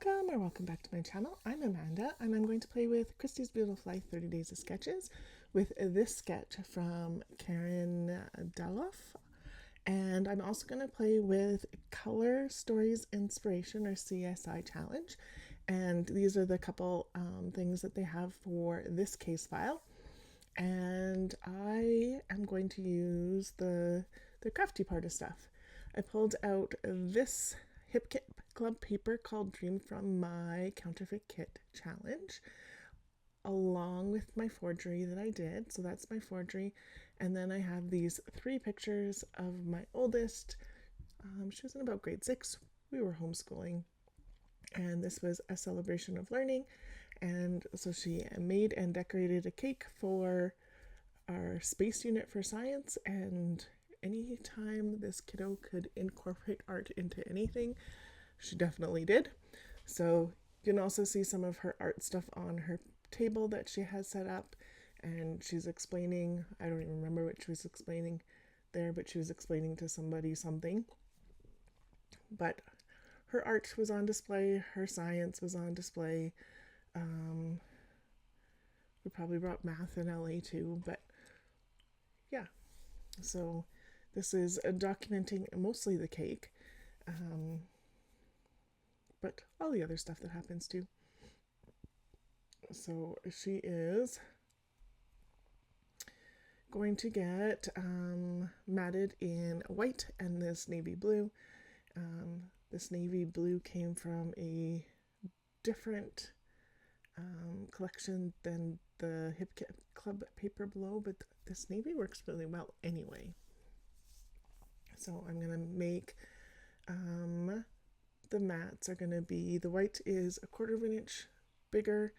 Welcome or welcome back to my channel. I'm Amanda and I'm going to play with Christy's Beautiful Life 30 Days of Sketches with this sketch from Dhallof. And I'm also going to play with Color Stories Inspiration or CSI Challenge. And these are the couple things that they have for this case file. And I am going to use the crafty part of stuff. I pulled out this Hip Kit Club paper called Dream from my Counterfeit Kit Challenge, along with my forgery that I did. So that's my forgery. And then I have these 3 pictures of my oldest. She was in about grade 6. We were homeschooling. And this was a celebration of learning. And so she made and decorated a cake for our space unit for science. And anytime this kiddo could incorporate art into anything, she definitely did. So you can also see some of her art stuff on her table that she has set up, and she's explaining, I don't even remember what she was explaining there, but she was explaining to somebody something. But her art was on display, her science was on display. We probably brought math in LA too, but yeah. So this is documenting mostly the cake. But all the other stuff that happens too. So she is going to get matted in white and this navy blue. This navy blue came from a different collection than the Hip Kit Club paper below, but this navy works really well anyway. So I'm going to make the mats are going to be, the white is 1/4 of an inch bigger,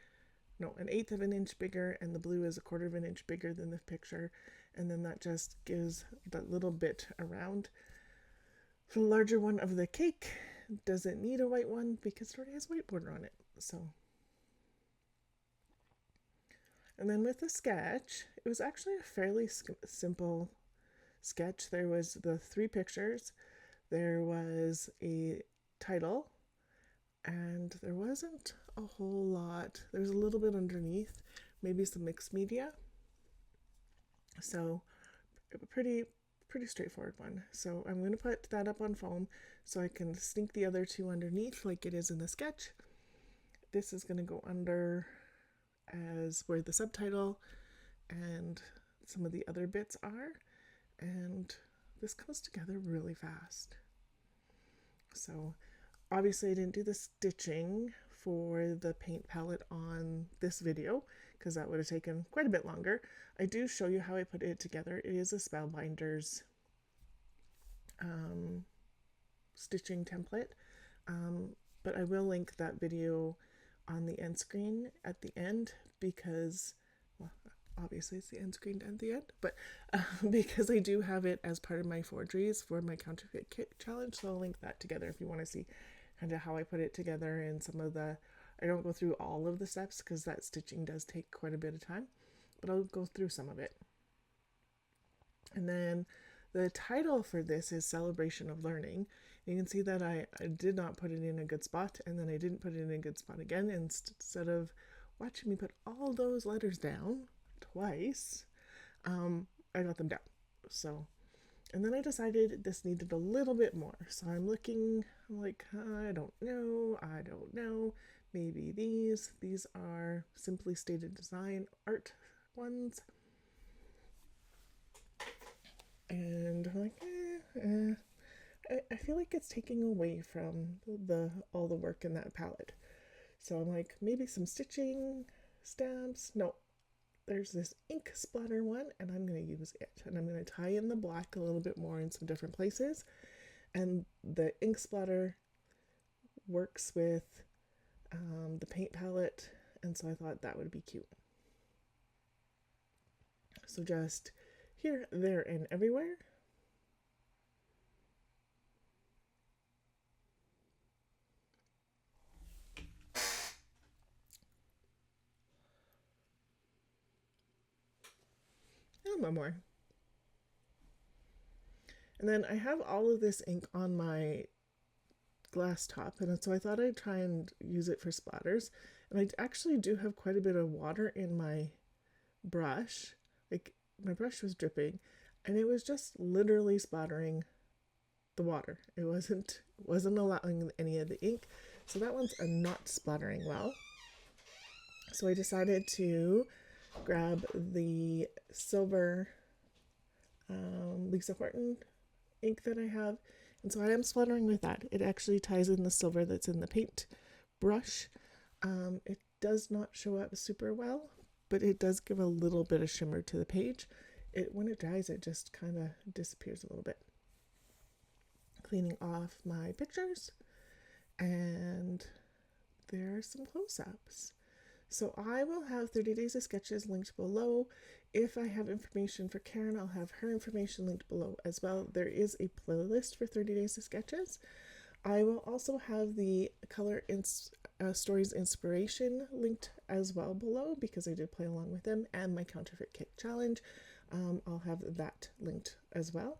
no, 1/8 of an inch bigger, and the blue is 1/4 of an inch bigger than the picture, and then that just gives that little bit around. For the larger one of the cake, doesn't need a white one because it already has white border on it. So, and then with the sketch, it was actually a fairly simple sketch. There was the 3 pictures, there was a title, and there wasn't a whole lot. There's a little bit underneath, maybe some mixed media. So pretty straightforward one. So I'm going to put that up on foam so I can sneak the other 2 underneath like it is in the sketch. This is going to go under as where the subtitle and some of the other bits are, and this comes together really fast. So obviously I didn't do the stitching for the paint palette on this video because that would have taken quite a bit longer. I do show you how I put it together. It is a Spellbinders stitching template, but I will link that video on the end screen at the end because, well, obviously it's the end screen at the end, but because I do have it as part of my forgeries for my Counterfeit Kit Challenge, so I'll link that together if you want to see kind of how I put it together and some of the, I don't go through all of the steps because that stitching does take quite a bit of time, but I'll go through some of it. And then the title for this is Celebration of Learning. You can see that I did not put it in a good spot, and then I didn't put it in a good spot again, and instead of watching me put all those letters down twice, I got them down. So, and then I decided this needed a little bit more. So I'm like, I don't know. Maybe these are Simply Stated Design art ones. And I'm like, I feel like it's taking away from all the work in that palette. So I'm like, maybe some stitching, stamps. No, there's this ink splatter one, and I'm going to use it. And I'm going to tie in the black a little bit more in some different places. And the ink splatter works with the paint palette, and so I thought that would be cute. So just here, there, and everywhere. And one more. And then I have all of this ink on my glass top, and so I thought I'd try and use it for splatters. And I actually do have quite a bit of water in my brush. Like, my brush was dripping, and it was just literally splattering the water. It wasn't allowing any of the ink, so that one's not splattering well. So I decided to grab the silver Lisa Horton ink that I have, and so I am splattering with that. It actually ties in the silver that's in the paint brush. It does not show up super well, but it does give a little bit of shimmer to the page. When it dries, it just kind of disappears a little bit. Cleaning off my pictures, and there are some close-ups. So I will have 30 Days of Sketches linked below. If I have information for Karen, I'll have her information linked below as well. There is a playlist for 30 Days of Sketches. I will also have the Color Stories Inspiration linked as well below, because I did play along with them, and my Counterfeit Cake Challenge. I'll have that linked as well.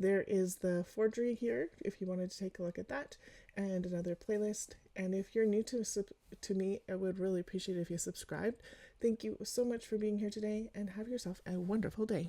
There is the forgery here, if you wanted to take a look at that, and another playlist. And if you're new to me, I would really appreciate it if you subscribed. Thank you so much for being here today, and have yourself a wonderful day.